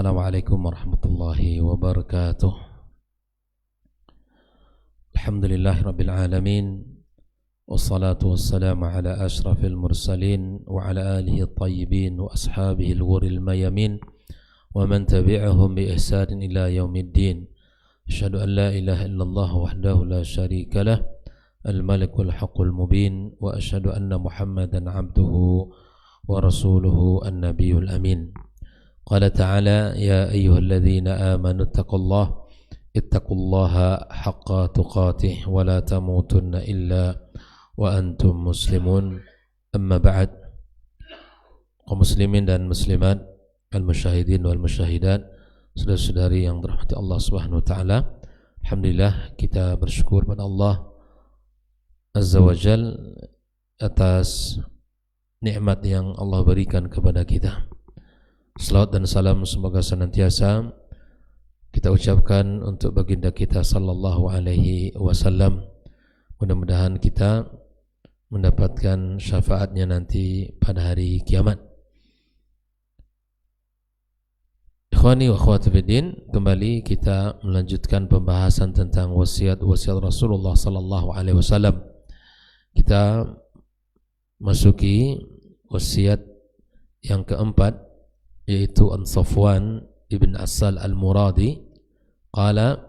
Assalamualaikum warahmatullahi wabarakatuh. Alhamdulillahi rabbil alamin. Wassalatu wassalamu ala ashrafil mursalin wa ala alihi at-tayyibin wa ashabihi al-ghuril mayamin wa man tabi'ahum bi ihsanin ila yaumiddin. Asyhadu an la ilaha illallah wahdahu la syarika lah, al-malikul haqqul mubin, wa asyhadu anna Muhammadan abduhu wa rasuluhu an-nabiyul amin. Qala ta'ala ya ayyuhalladzina amanu ittaqullaha haqqa tuqatih wa la tamutunna illa wa antum muslimun. Amma ba'd. Kaum muslimin dan muslimat, al-musyahidin wal musyahidat, saudara-saudari yang dirahmati Allah Subhanahu wa taala. Alhamdulillah, kita bersyukur pada Allah Azza wa Jal atas nikmat yang Allah berikan kepada kita. Salawat dan salam semoga senantiasa kita ucapkan untuk baginda kita sallallahu alaihi wasallam. Mudah-mudahan kita mendapatkan syafaatnya nanti pada hari kiamat. Ikhwani wa akhwati fiddin, kembali kita melanjutkan pembahasan tentang wasiat-wasiat Rasulullah sallallahu alaihi wasallam. Kita masuki wasiat yang keempat, yaitu an Safwan ibn Asal al-Muradi qala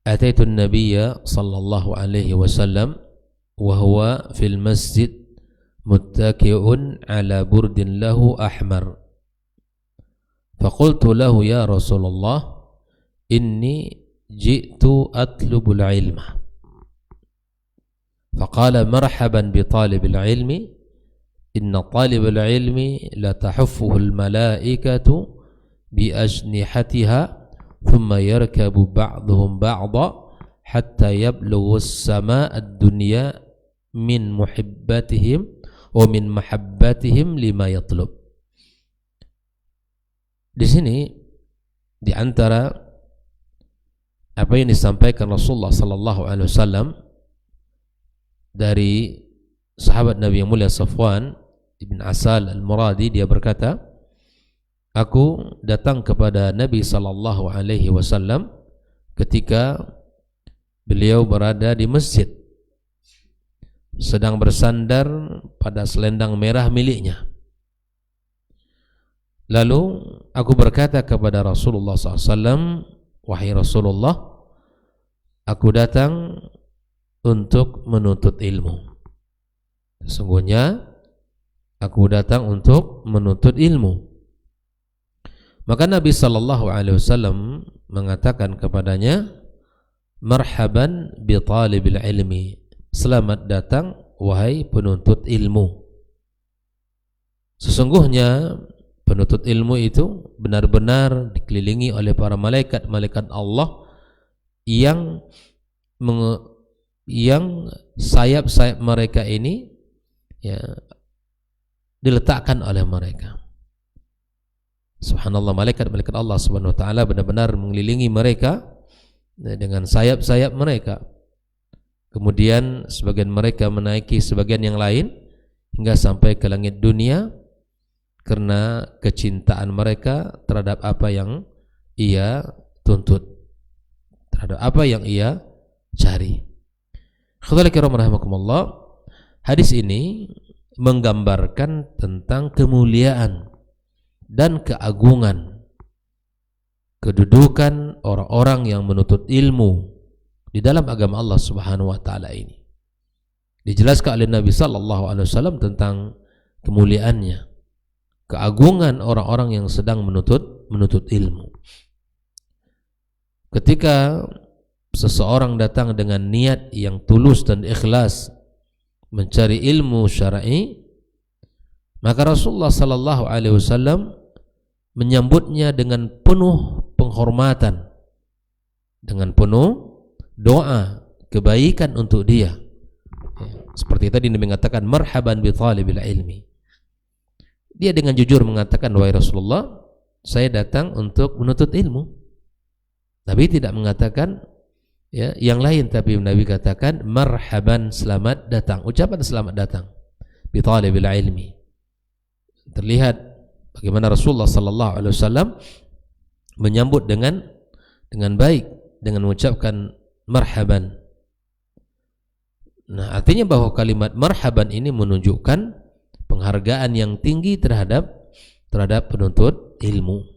ataitu an-nabiyya sallallahu alaihi wasallam wa huwa fil masjid muttaki'un ala burdin lahu ahmar faqultu lahu ya Rasulullah inni ji'tu atlubul ilma faqala marhaban bi talibil ilmi inna talibal ilmi la tahuffuhu al-malaikatu bi ajnihatiha thumma yarkabu ba'dhum ba'dha hatta yablughu as-samaa ad-dunya min muhibbatihim wa min mahabbatihim lima yatlub. Di sini di antara apa yang disampaikan Rasulullah sallallahu alaihi wasallam dari sahabat Nabi yang mulia Safwan ibn Asal al-Muradi, dia berkata, aku datang kepada Nabi sallallahu alaihi wasallam ketika beliau berada di masjid sedang bersandar pada selendang merah miliknya. Lalu aku berkata kepada Rasulullah SAW, wahai Rasulullah, aku datang untuk menuntut ilmu. Sesungguhnya aku datang untuk menuntut ilmu. Maka Nabi sallallahu alaihi wasallam mengatakan kepadanya, marhaban bi talibil ilmi, selamat datang wahai penuntut ilmu. Sesungguhnya penuntut ilmu itu benar-benar dikelilingi oleh para malaikat-malaikat Allah yang sayap-sayap mereka ini diletakkan oleh mereka. Subhanallah, malaikat-malaikat Allah Subhanahu wa taala benar-benar mengelilingi mereka dengan sayap-sayap mereka. Kemudian sebagian mereka menaiki sebagian yang lain hingga sampai ke langit dunia karena kecintaan mereka terhadap apa yang ia tuntut, terhadap apa yang ia cari. Khairal kiram rahimakumullah. Hadis ini menggambarkan tentang kemuliaan dan keagungan kedudukan orang-orang yang menuntut ilmu di dalam agama Allah Subhanahu wa taala ini. Dijelaskan oleh Nabi sallallahu alaihi wasallam tentang kemuliaannya, keagungan orang-orang yang sedang menuntut ilmu. Ketika seseorang datang dengan niat yang tulus dan ikhlas mencari ilmu syar'i, maka Rasulullah sallallahu alaihi wasallam menyambutnya dengan penuh penghormatan, dengan penuh doa kebaikan untuk dia. Seperti tadi Nabi mengatakan marhaban bi talibil ilmi. Dia dengan jujur mengatakan, wahai Rasulullah, saya datang untuk menuntut ilmu. Nabi tidak mengatakan yang lain, tapi Nabi katakan marhaban, selamat datang, ucapan selamat datang bi talibil ilmi. Terlihat Bagaimana Rasulullah sallallahu alaihi wasallam menyambut dengan baik, dengan mengucapkan marhaban. Nah, artinya bahwa kalimat marhaban ini menunjukkan penghargaan yang tinggi terhadap penuntut ilmu.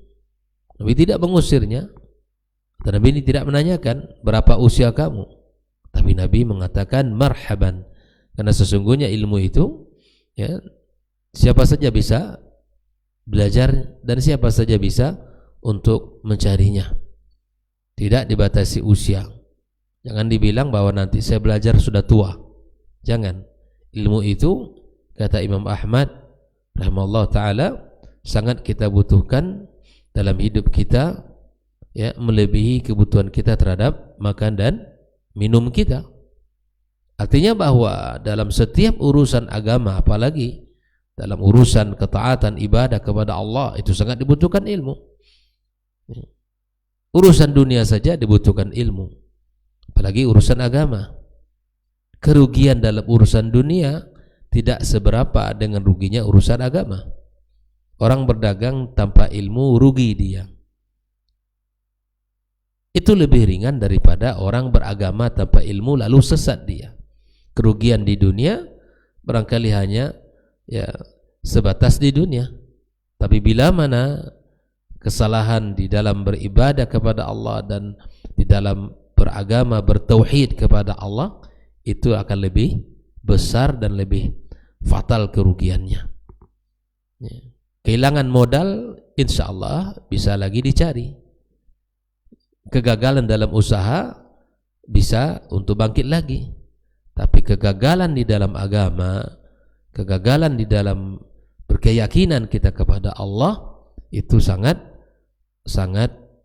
Nabi tidak mengusirnya, dan Nabi ini tidak menanyakan berapa usia kamu, tapi Nabi mengatakan marhaban, karena sesungguhnya ilmu itu ya siapa saja bisa belajar dan siapa saja bisa untuk mencarinya. Tidak dibatasi usia. Jangan dibilang bahwa nanti saya belajar sudah tua. Jangan. Ilmu itu, kata Imam Ahmad rahimahullah ta'ala, sangat kita butuhkan dalam hidup kita, ya, melebihi kebutuhan kita terhadap makan dan minum kita. Artinya bahwa dalam setiap urusan agama, apalagi dalam urusan ketaatan ibadah kepada Allah, itu sangat dibutuhkan ilmu. Urusan dunia saja dibutuhkan ilmu, apalagi urusan agama. Kerugian dalam urusan dunia tidak seberapa dengan ruginya urusan agama. Orang berdagang tanpa ilmu rugi dia. Itu lebih ringan daripada orang beragama tanpa ilmu lalu sesat dia. Kerugian di dunia barangkali hanya ya sebatas di dunia. Tapi bila mana kesalahan di dalam beribadah kepada Allah dan di dalam beragama, bertauhid kepada Allah, itu akan lebih besar dan lebih fatal kerugiannya. Ya. Kehilangan modal insya Allah bisa lagi dicari. Kegagalan dalam usaha bisa untuk bangkit lagi. Tapi kegagalan di dalam agama, kegagalan di dalam berkeyakinan kita kepada Allah, itu sangat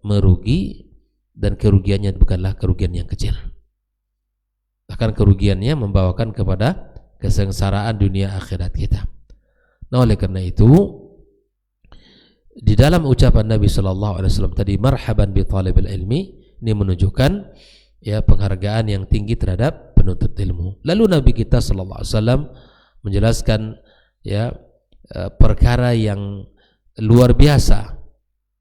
merugi, dan kerugiannya bukanlah kerugian yang kecil. Bahkan kerugiannya membawakan kepada kesengsaraan dunia akhirat kita. Nah, oleh karena itu, di dalam ucapan Nabi sallallahu alaihi wasallam tadi, marhaban bi talibil ilmi, ini menunjukkan ya penghargaan yang tinggi terhadap penuntut ilmu. Lalu Nabi kita sallallahu alaihi wasallam menjelaskan ya perkara yang luar biasa,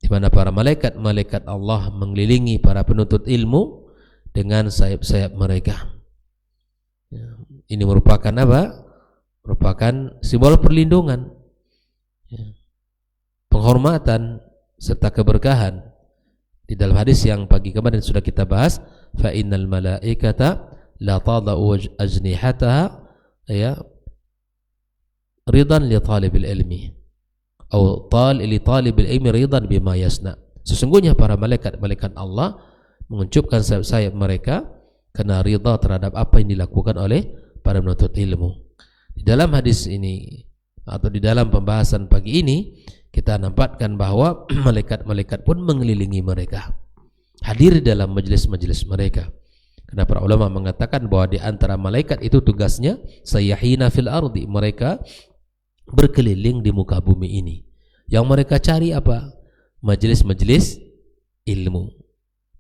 di mana para malaikat Allah mengelilingi para penuntut ilmu dengan sayap-sayap mereka. Ya, ini merupakan apa? Merupakan simbol perlindungan, ya, penghormatan serta keberkahan. Di dalam hadis yang pagi kemarin sudah kita bahas, fa innal malaikata la tadau ajnihataha ya ridan li talibil ilmi atau li talibil ilmi ridan bima yasna. Sesungguhnya para malaikat Allah menguncupkan sayap-sayap mereka karena ridha terhadap apa yang dilakukan oleh para penuntut ilmu. Di dalam hadis ini atau di dalam pembahasan pagi ini, kita nampakkan bahwa malaikat-malaikat pun mengelilingi mereka, hadir dalam majelis-majelis mereka. Karena para ulama mengatakan bahwa di antara malaikat itu tugasnya sayyahina fil ardi, mereka berkeliling di muka bumi ini. Yang mereka cari apa? Majelis-majelis ilmu.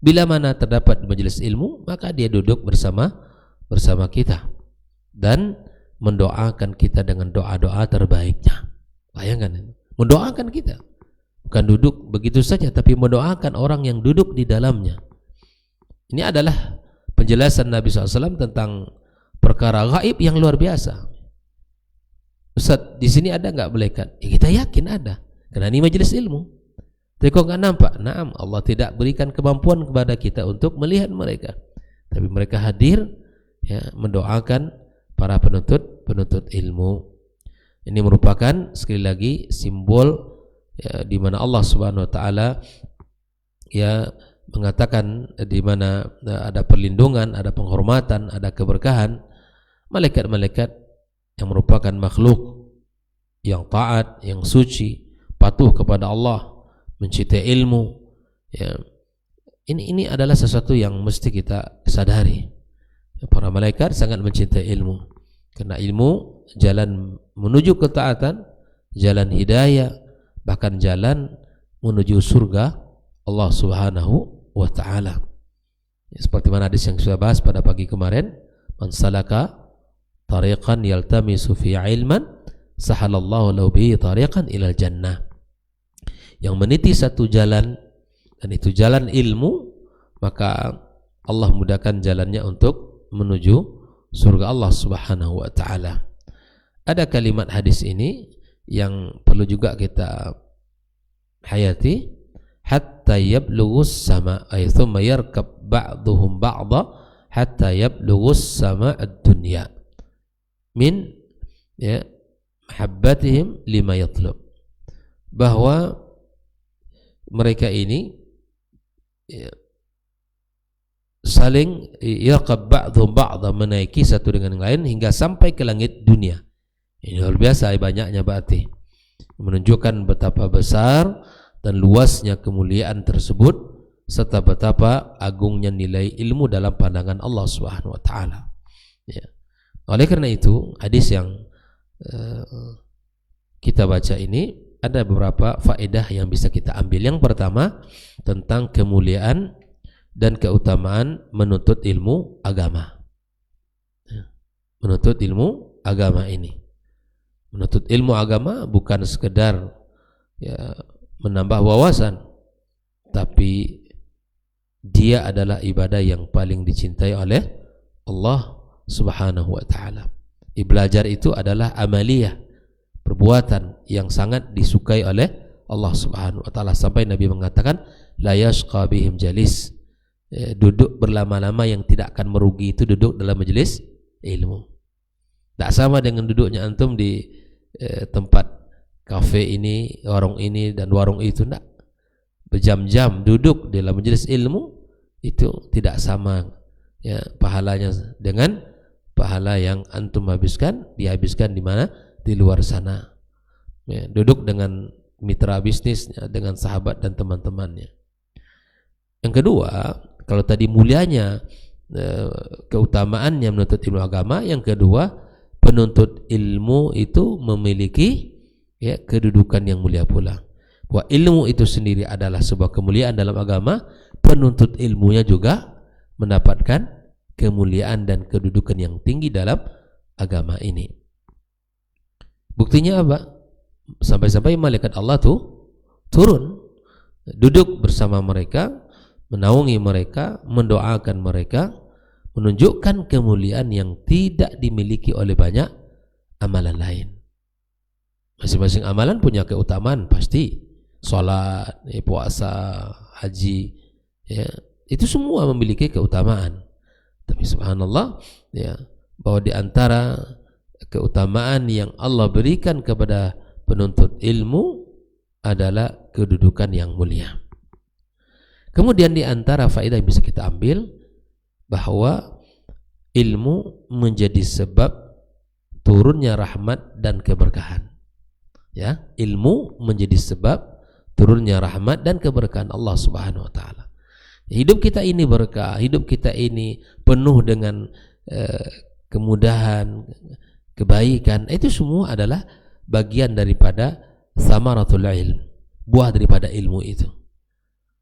Bila mana terdapat majelis ilmu, maka dia duduk bersama kita dan mendoakan kita dengan doa-doa terbaiknya. Bayangkan, mendoakan kita, bukan duduk begitu saja, tapi mendoakan orang yang duduk di dalamnya. Ini adalah penjelasan Nabi SAW tentang perkara gaib yang luar biasa. Ustaz, di sini ada nggak malaikat? Ya, kita yakin ada, karena ini majelis ilmu. Tapi kok nggak nampak? Naam, Allah tidak berikan kemampuan kepada kita untuk melihat mereka, tapi mereka hadir ya, mendoakan para penuntut ilmu. Ini merupakan sekali lagi simbol ya, di mana Allah Subhanahu wa taala ya mengatakan di mana ada perlindungan, ada penghormatan, ada keberkahan. Malaikat-malaikat yang merupakan makhluk yang taat, yang suci, patuh kepada Allah, mencintai ilmu ya. Ini adalah sesuatu yang mesti kita sadari. Para malaikat sangat mencintai ilmu, karena ilmu jalan menuju ketaatan, jalan hidayah, bahkan jalan menuju surga Allah Subhanahu wa ta'ala. Ya, seperti mana hadis yang sudah bahas pada pagi kemarin, man salaka tariqan yaltamisu fi ilman sahalallahu lahu bihi tariqan ilal jannah. yang meniti satu jalan, dan itu jalan ilmu, maka Allah mudahkan jalannya untuk menuju surga Allah Subhanahu wa taala. Ada kalimat hadis ini yang perlu juga kita hayati, hatta yablughu sama, ay thumma yarkab ba'dhum ba'dha hatta yablughu sama ad-dunya min ya mahabbatihim lima yatlub, bahwa mereka ini ya, saling yaqab ba'dhum ba'dha, menaiki satu dengan yang lain hingga sampai ke langit dunia. Ini luar biasa banyaknya berarti, menunjukkan betapa besar dan luasnya kemuliaan tersebut serta betapa agungnya nilai ilmu dalam pandangan Allah Subhanahu wa taala. Ya. Oleh karena itu, hadis yang kita baca ini ada beberapa faedah yang bisa kita ambil. Yang pertama, tentang kemuliaan dan keutamaan menuntut ilmu agama. Menuntut ilmu agama ini. Menuntut ilmu agama bukan sekedar ya, menambah wawasan, tapi dia adalah ibadah yang paling dicintai oleh Allah Subhanahu wa taala. Belajar itu adalah amaliyah, perbuatan yang sangat disukai oleh Allah Subhanahu wa taala, sampai Nabi mengatakan la yashqa bihim jalis, duduk berlama-lama yang tidak akan merugi itu duduk dalam majelis ilmu. Tak sama dengan duduknya antum di tempat kafe ini, warung ini dan warung itu, tidak. Berjam-jam duduk dalam majelis ilmu itu tidak sama ya pahalanya dengan pahala yang antum dihabiskan di mana? Di luar sana ya, duduk dengan mitra bisnisnya, dengan sahabat dan teman-temannya. Yang kedua, kalau tadi mulianya keutamaannya menuntut ilmu agama, yang kedua, penuntut ilmu itu memiliki ya kedudukan yang mulia pula. Bahwa ilmu itu sendiri adalah sebuah kemuliaan dalam agama, penuntut ilmunya juga mendapatkan kemuliaan dan kedudukan yang tinggi dalam agama ini. Buktinya apa? Sampai-sampai malaikat Allah turun, duduk bersama mereka, menaungi mereka, mendoakan mereka, menunjukkan kemuliaan yang tidak dimiliki oleh banyak amalan lain. Masing-masing amalan punya keutamaan pasti. Salat, puasa, haji, ya, itu semua memiliki keutamaan. Tapi subhanallah ya, bahwa di antara keutamaan yang Allah berikan kepada penuntut ilmu adalah kedudukan yang mulia. Kemudian di antara faedah yang bisa kita ambil, bahwa ilmu menjadi sebab turunnya rahmat dan keberkahan. Ya, ilmu menjadi sebab turunnya rahmat dan keberkahan Allah Subhanahu wa taala. Hidup kita ini berkah, hidup kita ini penuh dengan kemudahan, kebaikan, itu semua adalah bagian daripada samaratul ilm, buah daripada ilmu itu.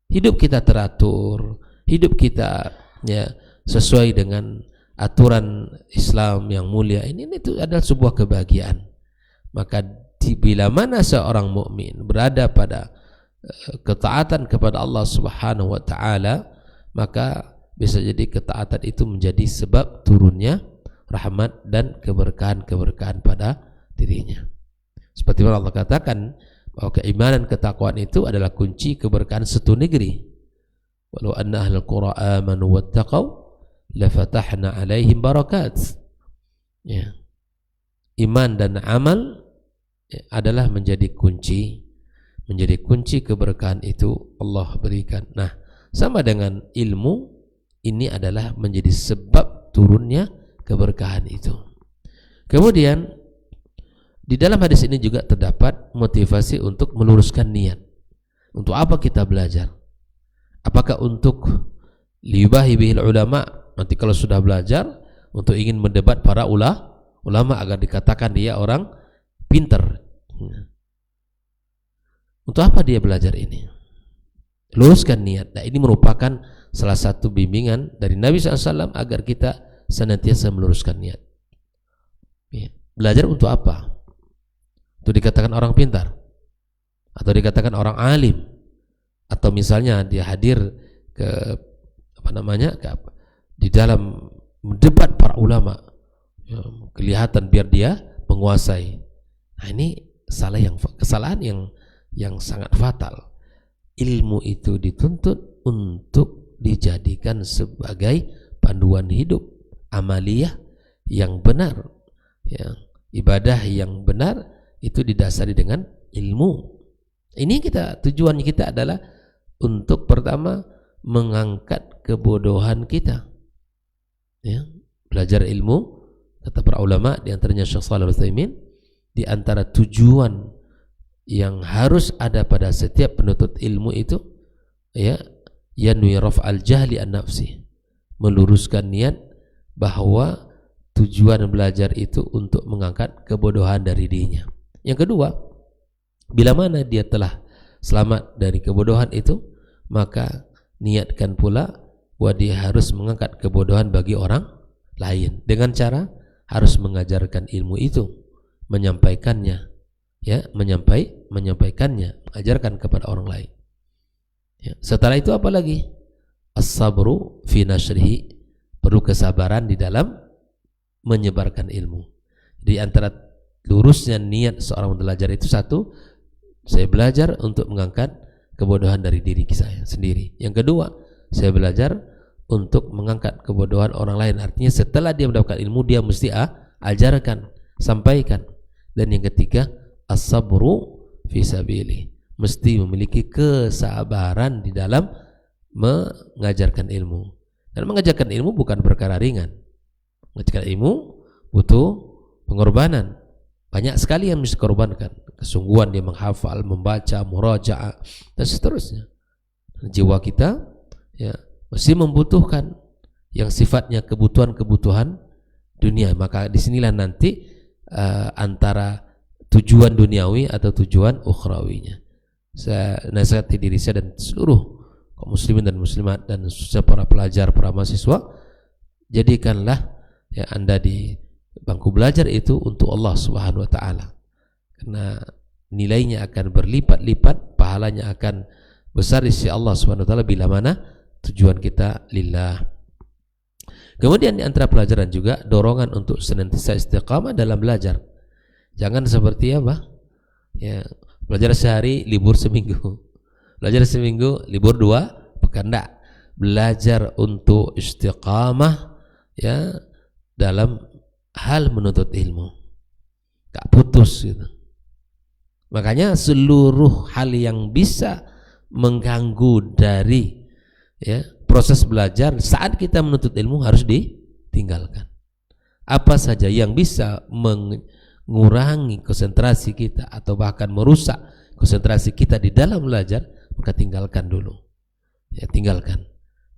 Hidup kita teratur, hidup kita ya sesuai dengan aturan Islam yang mulia ini itu adalah sebuah kebahagiaan. Maka bila mana seorang mukmin berada pada ketaatan kepada Allah Subhanahu wa taala, maka bisa jadi ketaatan itu menjadi sebab turunnya rahmat dan keberkahan-keberkahan pada dirinya. Seperti yang Allah katakan bahwa keimanan ketakwaan itu adalah kunci keberkahan satu negeri. Walau anna ahlul qura amanu wattaqau lafatahna alaihim barakat. Ya. Iman dan amal adalah menjadi kunci keberkahan itu Allah berikan. Nah, sama dengan ilmu, ini adalah menjadi sebab turunnya keberkahan itu. Kemudian di dalam hadis ini juga terdapat motivasi untuk meluruskan niat. Untuk apa kita belajar? Apakah untuk liyubahi bihil ulama, nanti kalau sudah belajar untuk ingin mendebat para ulama agar dikatakan dia orang pintar? Untuk apa dia belajar ini? Luruskan niat. Nah, ini merupakan salah satu bimbingan dari Nabi SAW agar kita senantiasa meluruskan niat. Belajar untuk apa? Untuk dikatakan orang pintar? atau dikatakan orang alim, atau misalnya dia hadir ke di dalam debat para ulama, ya, kelihatan biar dia menguasai. Nah, ini kesalahan yang sangat fatal. Ilmu itu dituntut untuk dijadikan sebagai panduan hidup, amaliyah yang benar, ya, ibadah yang benar itu didasari dengan ilmu. Ini tujuannya kita adalah untuk pertama mengangkat kebodohan kita, ya, belajar ilmu. Kata para ulama, di antaranya Syekh Shalih Al-Utsaimin, di antara tujuan yang harus ada pada setiap penuntut ilmu itu, ya, yanwi raf'al jahli an nafsi, meluruskan niat bahwa tujuan belajar itu untuk mengangkat kebodohan dari dirinya. Yang kedua, bila mana dia telah selamat dari kebodohan itu, maka niatkan pula bahwa dia harus mengangkat kebodohan bagi orang lain dengan cara harus mengajarkan ilmu itu, menyampaikannya, ya, menyampaikannya, mengajarkan kepada orang lain. Ya. Setelah itu apa lagi? As-sabru fi nashrihi, perlu kesabaran di dalam menyebarkan ilmu. Di antara lurusnya niat seorang belajar itu, satu, saya belajar untuk mengangkat kebodohan dari diri saya sendiri. Yang kedua, saya belajar untuk mengangkat kebodohan orang lain. Artinya setelah dia mendapatkan ilmu, dia mesti ajarkan, sampaikan. Dan yang ketiga, as-sabru fi sabili, mesti memiliki kesabaran di dalam mengajarkan ilmu. Dan mengajarkan ilmu bukan perkara ringan. Mengajarkan ilmu butuh pengorbanan. Banyak sekali yang mesti dikorbankan. Kesungguhan dia menghafal, membaca, murajaah, dan seterusnya. Jiwa kita, ya, mesti membutuhkan yang sifatnya kebutuhan-kebutuhan dunia. Maka disinilah nanti antara tujuan duniawi atau tujuan ukhrawinya. Saya nasihati diri saya dan seluruh kaum muslimin dan muslimat dan para pelajar, para mahasiswa, jadikanlah, ya, Anda di bangku belajar itu untuk Allah Subhanahu wa taala. Karena nilainya akan berlipat-lipat, pahalanya akan besar di sisi Allah Subhanahu wa taala bila mana tujuan kita lillah. Kemudian di antara pelajaran juga dorongan untuk senantiasa istiqamah dalam belajar. Jangan seperti apa? Ya, belajar sehari, libur seminggu. Belajar seminggu, libur 2 pekan. Enggak. Belajar untuk istiqamah, ya, dalam hal menuntut ilmu. Gak putus gitu. Makanya seluruh hal yang bisa mengganggu dari, ya, proses belajar saat kita menuntut ilmu harus ditinggalkan. Apa saja yang bisa mengurangi konsentrasi kita atau bahkan merusak konsentrasi kita di dalam belajar, maka tinggalkan dulu. Ya, tinggalkan.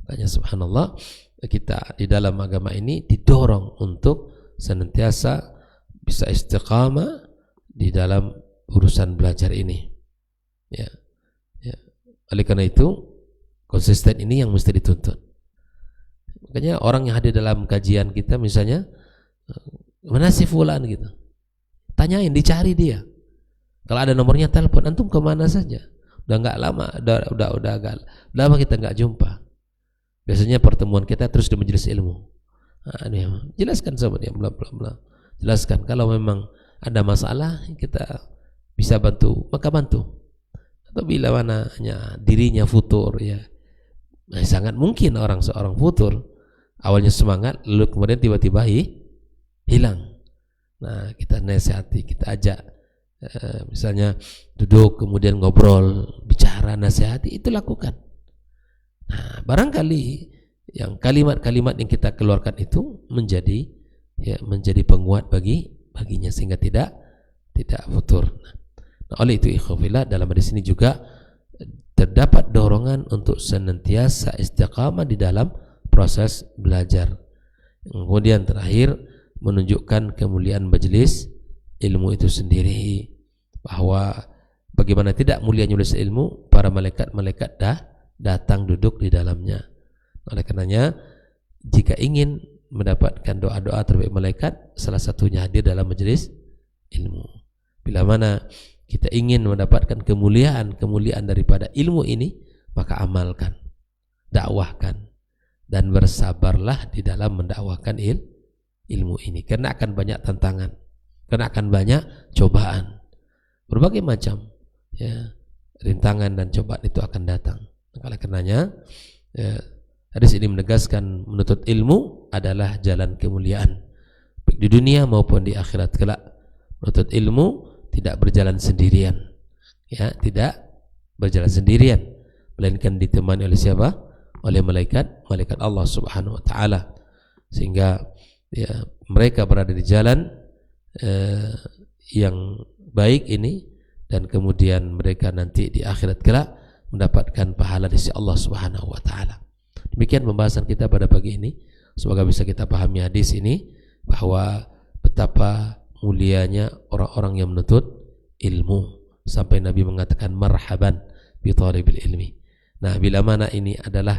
Makanya subhanallah, kita di dalam agama ini didorong untuk senantiasa bisa istiqamah di dalam urusan belajar ini. Ya. Ya. Oleh karena itu, konsisten ini yang mesti dituntut. Makanya orang yang hadir dalam kajian kita, misalnya, mana si fulan gitu, tanyain, dicari dia. Kalau ada nomornya, telepon, antum kemana saja. Udah nggak lama, udah agak lama kita nggak jumpa. Biasanya pertemuan kita terus di majelis ilmu. Nah, jelaskan sama dia, bla bla bla. Jelaskan kalau memang ada masalah kita bisa bantu, maka bantu. Atau bila mana hanya dirinya futur, ya, nah, sangat mungkin seorang futur, awalnya semangat, lalu kemudian tiba-tiba hilang. Nah, kita nasihati, kita ajak, misalnya duduk, kemudian ngobrol, bicara, nasihati, itu lakukan. Nah, barangkali yang kalimat-kalimat yang kita keluarkan itu menjadi penguat baginya sehingga tidak futur. Nah, oleh itu ikhwafillah, dalam hadis ini juga terdapat dorongan untuk senantiasa istiqamah di dalam proses belajar. Kemudian terakhir, menunjukkan kemuliaan majelis ilmu itu sendiri, bahwa bagaimana tidak mulianya majelis ilmu, para malaikat-malaikat datang duduk di dalamnya. Oleh karenanya, jika ingin mendapatkan doa-doa terbaik malaikat, salah satunya hadir dalam majelis ilmu. Bila mana kita ingin mendapatkan kemuliaan daripada ilmu ini, maka amalkan, dakwahkan, dan bersabarlah di dalam mendakwahkan ilmu ini, karena akan banyak tantangan, karena akan banyak cobaan, berbagai macam ya, rintangan dan cobaan itu akan datang. Oleh karenanya hadis ini menegaskan menuntut ilmu adalah jalan kemuliaan baik di dunia maupun di akhirat kelak. Menuntut ilmu tidak berjalan sendirian, ya, tidak berjalan sendirian, melainkan ditemani oleh siapa? Oleh malaikat Allah Subhanahu wa taala. Sehingga ya, mereka berada di jalan yang baik ini, dan kemudian mereka nanti di akhirat kelak mendapatkan pahala di sisi Allah Subhanahu wa taala. Demikian pembahasan kita pada pagi ini. Semoga bisa kita pahami hadis ini, bahwa betapa mulianya orang-orang yang menuntut ilmu, sampai Nabi mengatakan marhaban bi thalibil ilmi. Nah, bila mana ini adalah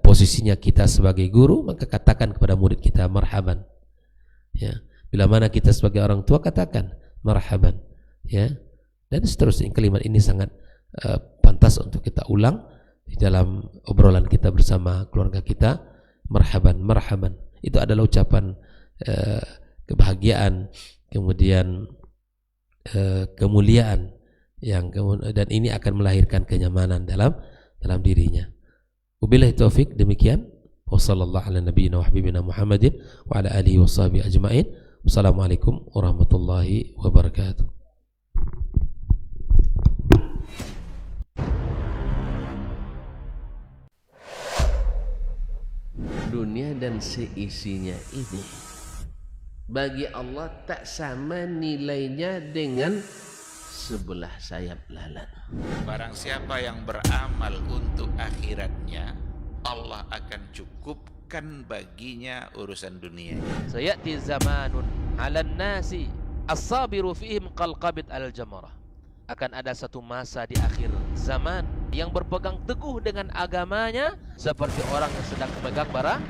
posisinya kita sebagai guru, maka katakan kepada murid kita marhaban. Ya, bila mana kita sebagai orang tua, katakan marhaban. Ya, dan seterusnya. Kalimat ini sangat pantas untuk kita ulang di dalam obrolan kita bersama keluarga kita. Marhaban, marhaban. Itu adalah ucapan kebahagiaan, kemudian kemuliaan dan ini akan melahirkan kenyamanan dalam dirinya. Wabillahi taufik, demikian. Wassallallahu ala nabiyyina wa habibina Muhammadin wa ala alihi washabihi ajmain. Wassalamualaikum warahmatullahi wabarakatuh. Dunia dan seisinya ini bagi Allah tak sama nilainya dengan sebelah sayap lalat. Barang siapa yang beramal untuk akhiratnya, Allah akan cukupkan baginya urusan dunia. Sayati zamanun 'alan nasi as-sabiru fihim qalqabit al-jamarah. Akan ada satu masa di akhir zaman yang berpegang teguh dengan agamanya seperti orang yang sedang memegang bara